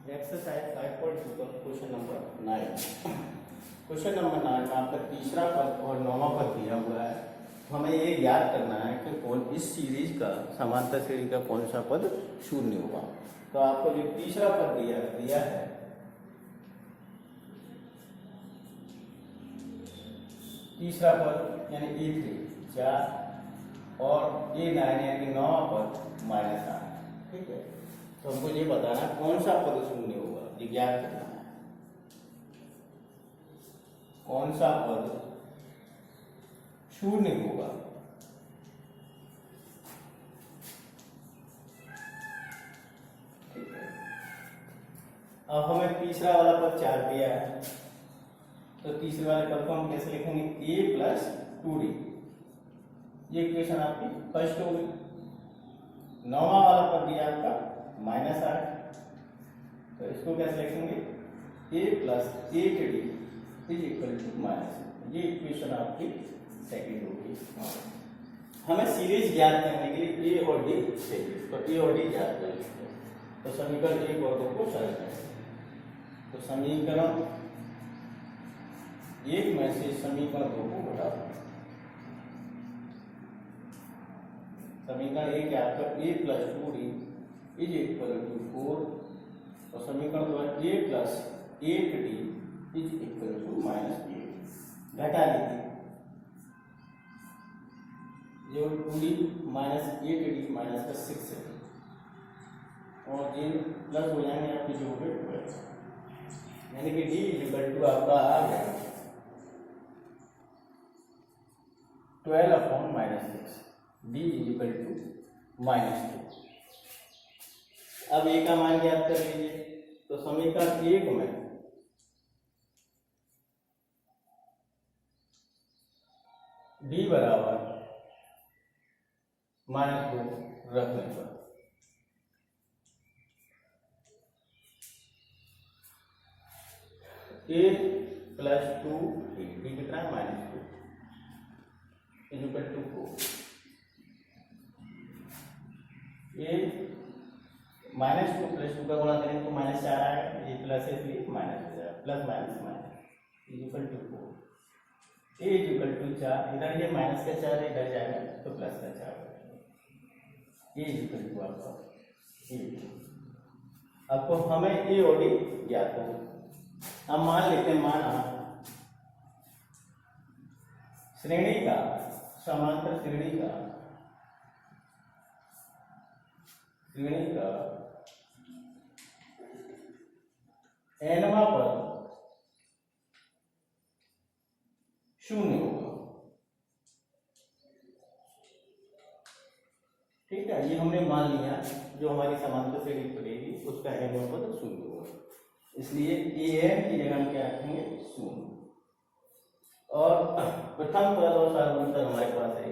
Exercise 5.2 का question number 9। Question number 9 में आपका तीसरा पद और नौवां पद दिया हुआ है। हमें ये याद करना है कि कौन इस सीरीज का समांतर श्रेणी का कौन सा पद शून्य होगा। तो आपको जो तीसरा पद दिया है तीसरा पद यानी E3 4 और A9 यानी कि 9वां पद -8। ठीक है, तो हमको ये बताना है कौन सा पद शून्य होगा, ये ज्ञात करना है कौन सा पद शून्य होगा। ठीक है, अब हमें तीसरा वाला पद 4 दिया है, तो तीसरे वाले पद को हम कैसे लिखेंगे, a + 2d। ये इक्वेशन आपकी फर्स्ट होगी। नौवां वाला पद दिया आपका -8, तो इसको कैसे लिखेंगे, a + 8d = ये इक्वेशन आपकी सेकंड होगी। हमें सीरीज ज्ञात करने के लिए a और d चाहिए, तो a और d ज्ञात करेंगे। तो समीकरण 1 और 2 को सरल करें, तो समीकरण 1 में से समीकरण 2 को घटा दो। समीकरण 1 है आपका a + 2d = 4 और समीकरण 2 है a + 8d = -8। घटा लीजिए, जो 2d -8d -6 है और ये प्लस हो जाएंगे आपके जो हो गए, यानी कि d = आपका आ गया 12/-6, d = -2। अब a का मान ज्ञात कर लीजिए, तो समीकरण 1 में d = -2 रखने पर a + 2d, d कितना है -2 = 4। a -2 + 2 का गुणा करेंगे तो -4 आएगा, ये प्लस है इसलिए माइनस हो जाएगा, प्लस माइनस माइनस = 4। a = 4, इधर ये माइनस का 4 इधर जाएगा तो प्लस का 4 a = आपका 8। आपको हमें a और d ज्ञात करना। अब मान लेते हैं, माना श्रेणी का समांतर श्रेणी का nवां पद शून्य होगा। ठीक है, ये हमने मान लिया, जो हमारी समांतर श्रेणी पड़ेगी उसका nवां पद शून्य होगा, इसलिए an की जगह हम क्या रखेंगे, 0। और प्रथम पद और सार्वभौमिक हमारे पास है,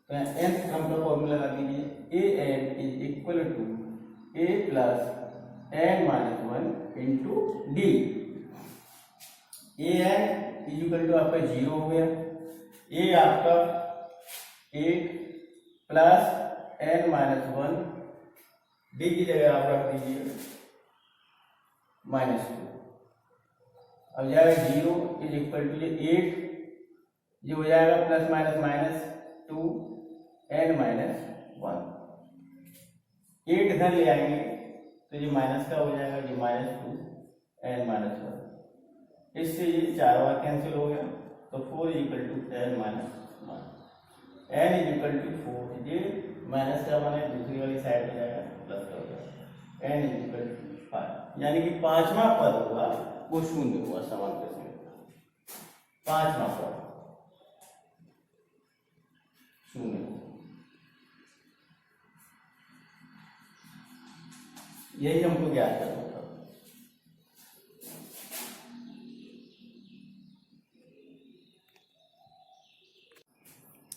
तो nth क्रम का फॉर्मूला लगा दीजिए, an = a + n-1 × d। an = आपका 0 हो गया, a आपका 8 + n-1, d की जगह आप रख दीजिए -2। अब जाएगा 0 = ये 8, ये हो जाएगा +-2 n-1। 8 इधर ले आएंगे तो ये माइनस का हो जाएगा, ये -2 n-1। इससे ये 4 बार कैंसिल हो गया, तो 4 = n-1। n = 4, ये माइनस का मान है दूसरी वाली साइड में जाएगा, प्लस का हो जाएगा। n = 5, यानी कि पांचवा पद होगा वो शून्य हुआ समांतर श्रेणी। पांचवा पद शून्य, यही हमको ज्ञात करना था।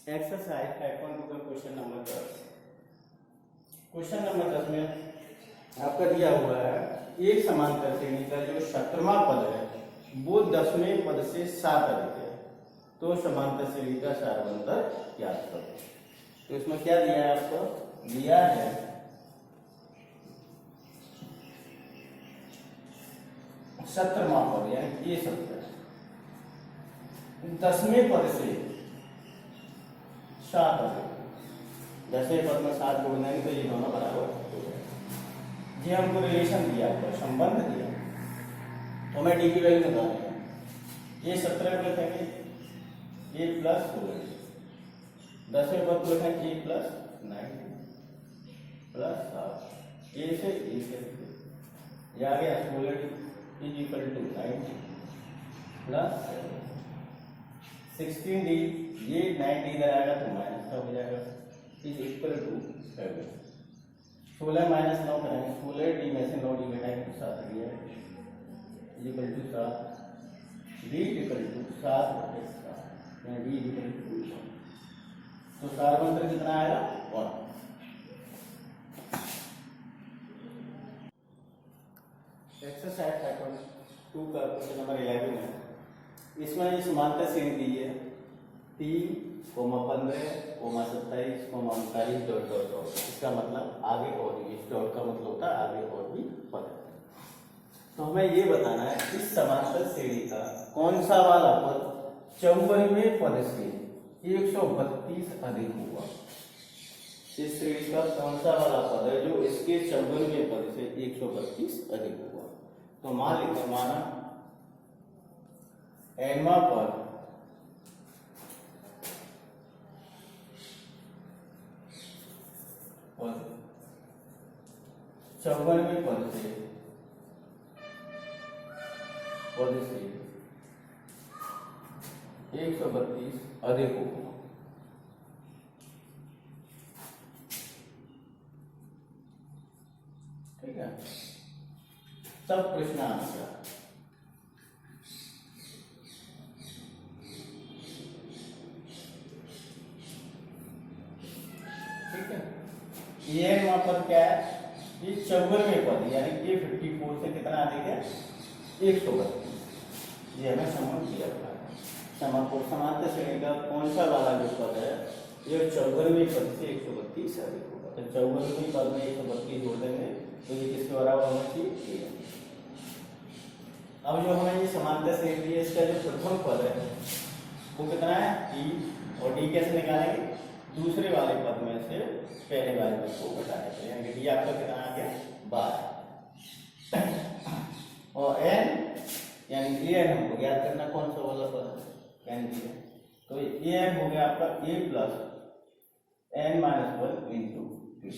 एक्सरसाइज 5.2 का क्वेश्चन नंबर 10। क्वेश्चन नंबर 10 में आपका दिया हुआ है, एक समांतर श्रेणी का जो 17वां पद है वो 10वें पद से 7 अधिक है, तो समांतर श्रेणी का सारवंतर ज्ञात करो। तो इसमें क्या दिया है, आपको दिया है 17वां पद यानी ये 17 10वें पद से 7 अधिक, 10वें पद में 7 जोड़ देंगे तो ये दोनों बराबर हो जाएगा। ये हमको रिलेशन दिया है, संबंध दिया, तो मैं डी की वैल्यू निकालेंगे। ये 17 को लिखेंगे ए प्लस 16, 10वें पद को लिखेंगे ए प्लस 9 प्लस 7, ए से ये आ गया 16 is equal to 90 plus 16 D, ये 90 इधर आएगा तो माइनस का हो जाएगा, इज इक्वल टू 7। 16 माइनस 9 करेंगे, 16 डी में से 9 डी घटाएंगे तो 7 डी है is equal to 7, D equal to 7 यानी डी इक्वल टू 1। तो सार्वंतर कितना आएगा 1। एक्सरसाइज 5.2 का क्वेश्चन नंबर 11 है। इसमें ये समानता श्रेणी दी है 3, 15, 27, 39 डॉट डॉट डॉट। इसका मतलब आगे और भी, इस डॉट का मतलब होता है आगे और भी पद। तो हमें ये बताना है इस समांतर श्रेणी का कौन सा वाला पद 54वें पद से 132 अधिक होगा। इस श्रेणी का कौन सा वाला पद है जो इसके 54वें पद से 132 अधिक होगा। तो मान लीजिए माना nवां पद और 54वें पद से 132 अधिक होगा। ठीक है, तब प्रश्न आंसर ये वहां पर क्या है, ये 54वें पद यानी कि 54 से कितना अधिक है 132। ये हमें समझ दिया था। समांतर श्रेणी का कौन सा वाला जो पद है ये 54वें पद से 132 अधिक होगा। तो 54वें पद में 132 जोड़ देंगे तो ये किसके बराबर होना चाहिए। अब जो हमें ये समांतर श्रेणी है इसका जो प्रथम पद है वो कितना है डी, और डी कैसे निकालेंगे, दूसरे वाले पद में से पहले वाले पद को घटाने के लिए, यानी कि डी आपका कितना आ गया 12 और एन यानी ए एन हमको ज्ञात करना कौन सा वाला पद है एन दिया। तो ए एन हो गया आपका a plus n minus 1 into d.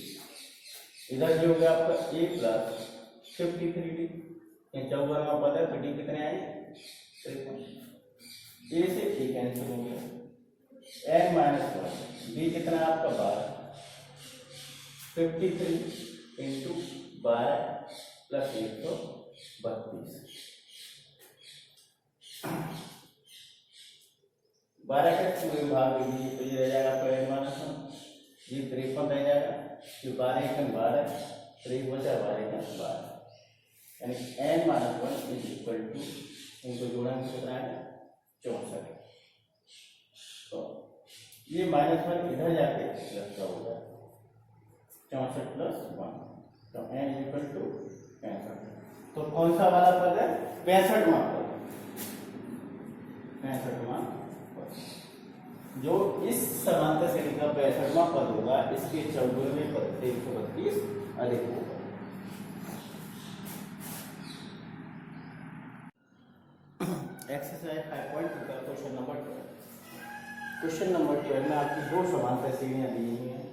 इधर जो हो गया आपका ए प्लस 53 डी, 54वां पद है तो डी कितने आए 53, ए से ए कैंसिल हो गया, एन माइनस 1 डी कितना आपका 12, 53 इंटू 12 प्लस 132, 12 का पूरे भाग लीजिए तो ये रह जाएगा आपका एन माइनस 1, ये 53 रह जाएगा, जो 12 का 12 3 बचा 12 का 12 यानी N minus 1 is equal to इनको जोड़ा कितना है 64। तो ये -1 इधर जाके प्लस का हो जाए 64 प्लस 1, तो n इक्वल टू 65। तो कौन सा वाला पद है 65वां पद, 65वां पद जो इस समांतर श्रेणी का 65वां पद होगा इसके 54वें पद से 132 अधिक होगा। एक्सरसाइज 5.2 का क्वेश्चन नंबर 12। क्वेश्चन नंबर 12 में आपकी दो समांतर श्रेणियां दी हुई हैं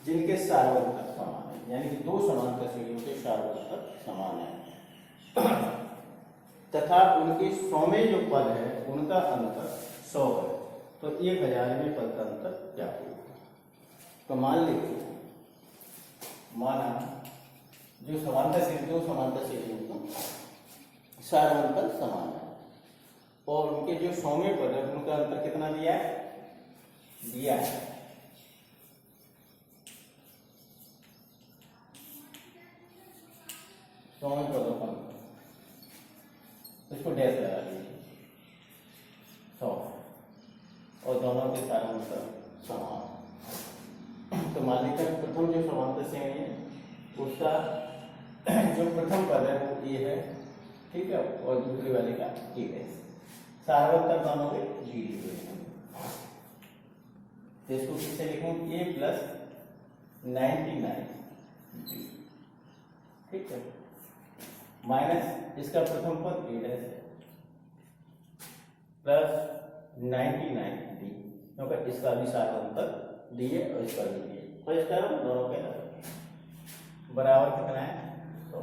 जिनके सार्वत्रिक समान है, यानी कि दो समांतर श्रेणियों के सार्वत्रिक समान है तथा उनके 100वें जो पद है उनका अंतर 100 है। तो 1000वें पद का अंतर क्या होगा। तो मान लीजिए माना जो समांतर श्रेणी दो समांतर श्रेणियों का सार्वत्रिक समान है और उनके जो 100वें पद है उनका अंतर कितना दिया है 100वें पदों का अंतर, इसको डैश लगा लीजिए 100 और दोनों के सार्वत्रिक समान। तो मान लीजिए प्रथम जो समांतर श्रेणी है उसका जो प्रथम पद है वो ए है ठीक है, और दूसरे वाले का ए डैश। सार्वत्तर दोनों के डी डी हुए। तो इसको किससे लिखेंगे, ए प्लस 99, ठीक है, माइनस इसका प्रथम पद ए डैश है प्लस 99 डी, क्योंकि इसका भी सार्वत्तर डी है और इसका भी डी है। तो इस तरह दोनों के बराबर कितना है 100।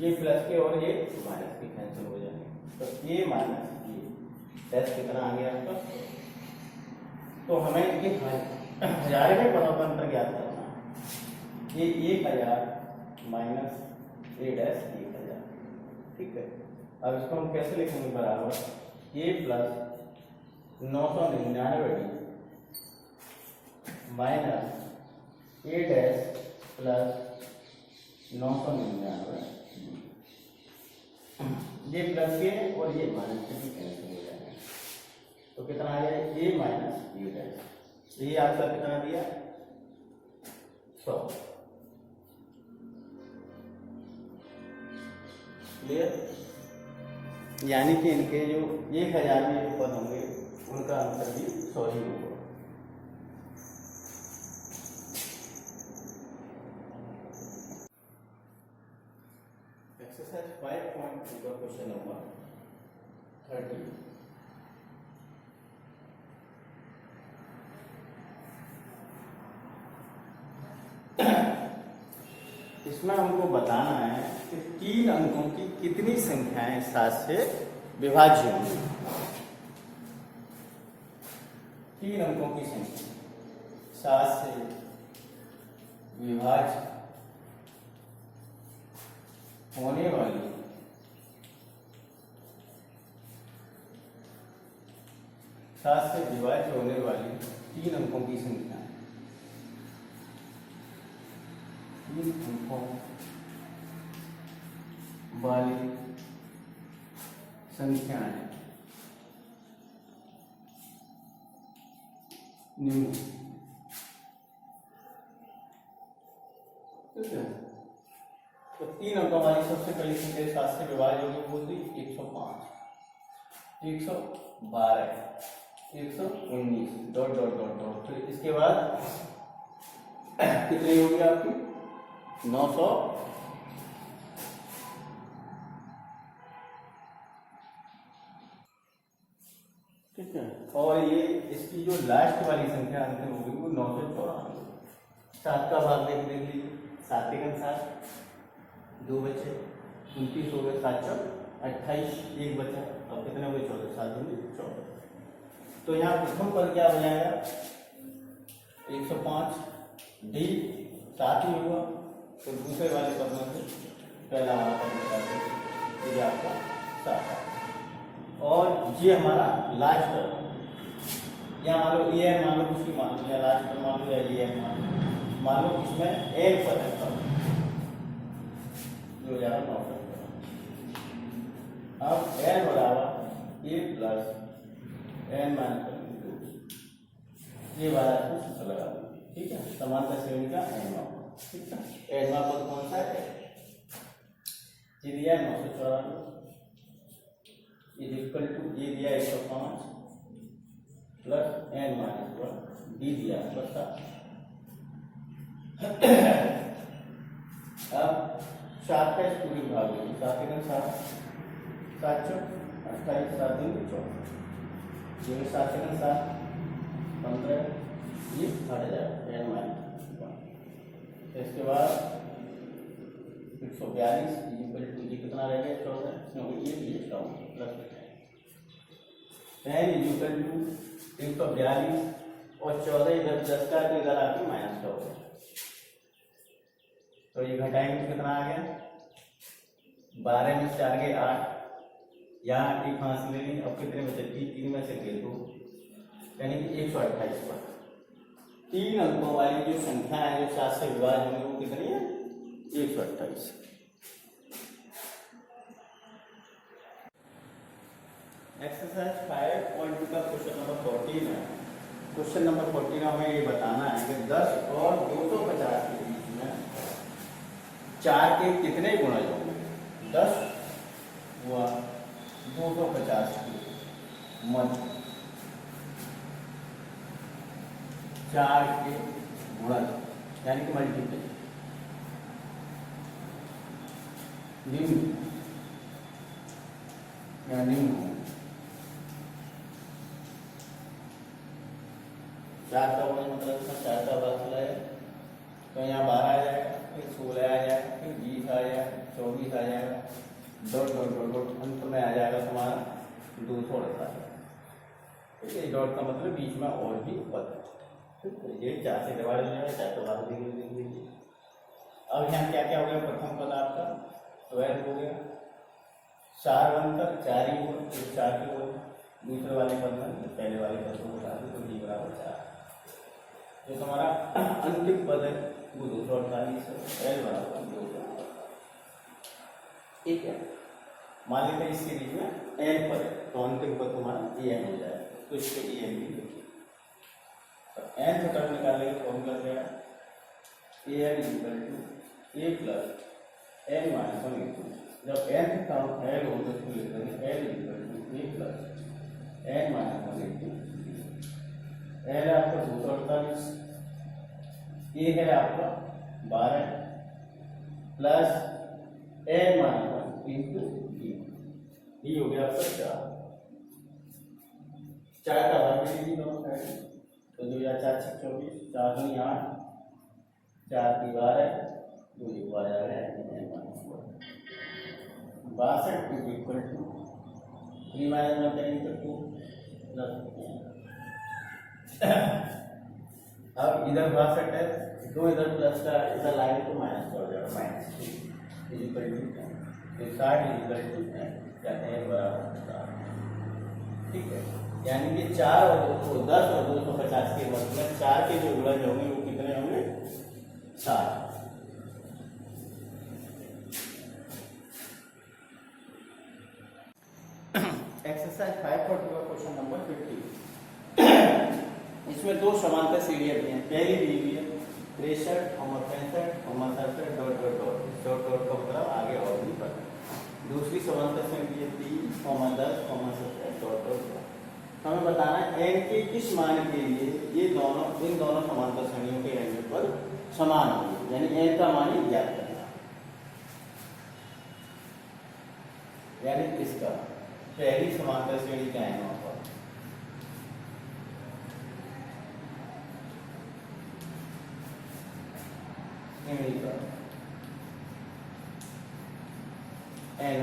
ये प्लस के और ये माइनस के कैंसिल हो जाएंगे, तो ये माइनस ये डैश कितना आ गया आपका। तो हमें ये हजार के पदों का अंतर ज्ञात करना है। ये 1000 माइनस ए डैश 1000, ठीक है। अब इसको हम कैसे लिखेंगे, बराबर ए प्लस 999 माइनस ए डैश प्लस 999, ये प्लस के और ये माइनस के भी कैंसिल हो जाएंगे। तो कितना आ गया, ए माइनस ए डैश, ये आपका कितना दिया 100, क्लियर। यानी कि इनके जो 1000 में जो पद होंगे उनका अंतर भी 100 ही होगा। एक्सरसाइज 5.2 का क्वेश्चन नंबर 30। इसमें हमको बताना है कि 3 अंकों की कितनी संख्याएं 7 से विभाज्य होंगी। 3 अंकों की संख्या 7 से विभाज्य होने वाली 7 से विभाज्य होने वाली 3 अंकों की संख्या, 3 अंकों वाली संख्याएं निम्न, ठीक है। तो 3 अंकों वाली सबसे पहली संख्या 7 से विभाज्य होगी, बोल दी 105, 112, 119 डॉट डॉट डॉट डॉट। फिर इसके बाद कितनी होगी आपकी 900, ठीक है। और ये इसकी जो लास्ट वाली संख्या अंतिम होगी वो 994। 7 का भाग देख लीजिए, 7 एकम 7, 2 बचे, 29 हो गए, 7 चौक 28, 1 बचा। अब कितने हो गए 14, 7 दूनी 14। तो यहाँ प्रथम पद क्या हो जाएगा 105, डी 7 ही हुआ। तो दूसरे वाले पद में से पहला वाला पद बता दें, ये आपका 7। और ये हमारा लास्ट पद, या मान लो ए है, मान लो उसकी मान लो, या लास्ट पद मान लो, या ये है मान लो इसमें एक पद है जो जाएगा 900। अब एन बराबर ए प्लस एन माइनस, ये वाला कुछ लगा, ठीक है। समांतर श्रेणी का एन होगा, ठीक है। एन पद कौन सा है, ये दिया 994 इज इक्वल टू, ये दिया 105 प्लस एन माइनस 1, डी दिया बता। अब 7 का स्कूलिंग भाग होगी, 7 एकम 7, 7 चौक 28, 7 दूनी 14, ये 7 एकम 7, 15, ये हट जाएगा एन माइनस 1। इसके बाद 142 इक्वल टू, ये कितना रह गया 14, क्योंकि ये भी extra plus N equal to 142 और 14 इधर 10 का, तो इधर आके माइनस का हो गया। तो ये घटाएंगे तो कितना आ गया 12 में 4 गए 8, यहाँ एक हाथ ले ली। अब कितने बचे 3 में से गए 2, यानी कि 128 पर 3 अंकों वाली जो संख्या है जो 7 से विभाज्य होंगे वो कितनी है 128। एक्सरसाइज 5.2 का क्वेश्चन नंबर 14 है। क्वेश्चन नंबर 14 हमें ये बताना है कि 10 और 250 के बीच में 4 के कितने गुणज होंगे। 10 हुआ 250 के मध्य 4 के गुणन यानी कि मल्टीप्लाई निम्न या निम्न 4 का गुणन मतलब 4 का बात चला है तो यहाँ 12 आ जाएगा, फिर 16 आ जाएगा, फिर 20 आ जाएगा, 24 आ जाएगा, डॉट डॉट डॉट डॉट अंत में आ जाएगा तुम्हारा 248। ठीक है, डॉट का मतलब बीच में और भी पद है। ठीक है, ये 4 से डिवाइड हो जाएगा, 4 तो बाहर लिख लीजिए। अब यहाँ क्या क्या हो गया? प्रथम पद आपका 12 हो गया, 4 बनकर 4 ही हुआ, फिर 4 के हो, दूसरे वाले पद में पहले वाले पद को बता दो तो d बराबर 4। जो तुम्हारा अंतिम पद है वो 248 है, l बराबर 2। ठीक है, मान लेते हैं इसके बीच में n पद है तो अंतिम पद तुम्हारा an हो जाएगा, तो इसके an भी लिखिए। तो n का टर्म निकालेंगे फॉर्मूला क्या है? an = a plus n minus 1 जब n टर्म l हो तो इसको लिख देंगे l = a plus n minus 1 l है आपका 248, a है आपका 12 plus n minus 1 into d हो गया आपका 4 का भाग लीजिए दोनों साइड, तो 2 या 4 6 24, 4 दूनी 8, 4 की 12, 2 की 12 आ गया n minus 1 62 equal to 3 minus 1 करेंगे तो 2 अब इधर 62 है, 2 इधर प्लस का इधर लाएंगे तो माइनस हो जाएगा, -3 equal to 60 equal to n बराबर 4। ठीक है, यानी कि 4 और 10 और 250 के मध्य में 4 के जो गुणज होंगे वो कितने होंगे? 4। एक्सरसाइज 5.2 का क्वेश्चन नंबर 50। इसमें 2 समांतर सीढ़ियां दी हैं। पहली दी हुई है 63, 65, 67 dot dot dot, dot dot का मतलब आगे और भी पढ़ना। दूसरी समांतर सीढ़ी है 3, 10, 70 डॉट डॉट डॉट। हमें बताना है n के किस मान के लिए ये दोनों इन दोनों समांतर श्रेणियों के एंगल पर समान होंगे, यानी n का मान ही ज्ञात करना। यानी इसका पहली समांतर श्रेणी क्या है वहां पर n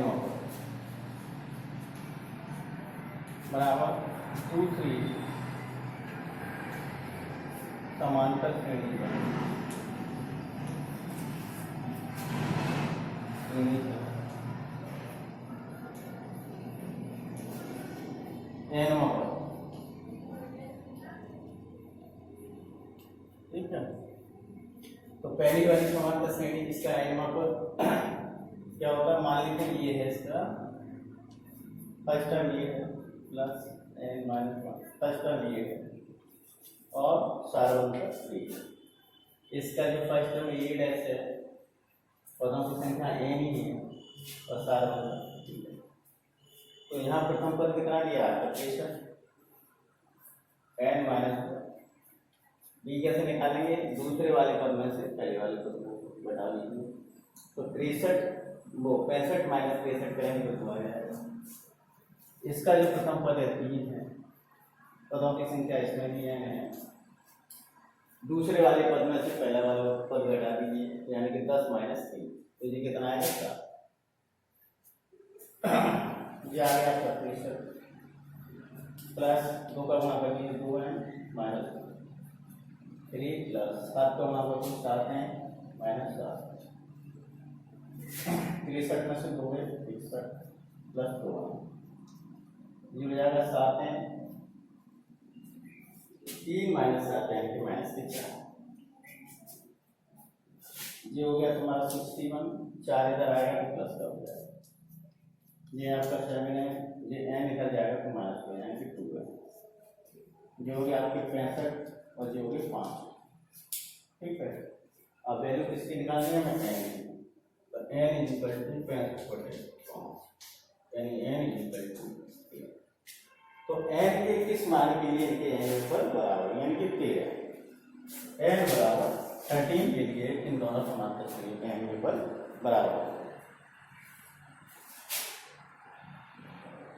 बराबर 2 3 समांतर श्रेणी n ठीक है। तो पहली वाली समांतर श्रेणी इसका n पर क्या होता है? मान लेते हैं ये है इसका फर्स्ट टर्म ये है plus n minus 1, first term ये है और सार्वभौमिक ये है। इसका जो फर्स्ट टर्म ये डैश है पदों की संख्या n ही है और सार्वभौमिक है। तो यहाँ प्रथम पद कितना दिया है? 63, n माइनस 1। b कैसे निकालेंगे? दूसरे वाले पद में से पहले वाले पद को घटा लीजिए, तो 65 माइनस 63 करेंगे तो 2 आ जाएगा। इसका जो प्रथम पद है 3 है, पदों की संख्या इसमें भी है। दूसरे वाले पद में से पहला वाला पद घटा दीजिए, यानी कि 10 माइनस 3, तो ये कितना आएगा? 4। ये आ गया आपका 63 प्लस 2 का गुणा कर दीजिए 2 है माइनस 3 प्लस 7 का गुणा कर 7 है माइनस 7। 63 में से 2 है 63 प्लस 2 ये हो जाएगा 7 है 3 माइनस 7 है कि माइनस के 4। ये हो गया तुम्हारा 61, 4 इधर आएगा तो प्लस का हो जाएगा। ये आपका 7 है, ये n इधर जाएगा तो माइनस हो जाएगा कि 2 है। ये हो गया आपके 65 और ये हो गया 5। ठीक है, अब वैल्यू किसकी निकालनी है? मैं n n is equal to 65/5 यानी n इज इक्वल टू 13। तो n के किस मान के लिए इनके एंगल पर बराबर यानी कि 13 n बराबर 13 के लिए इन दोनों समांतर के लिए एंगल पर बराबर।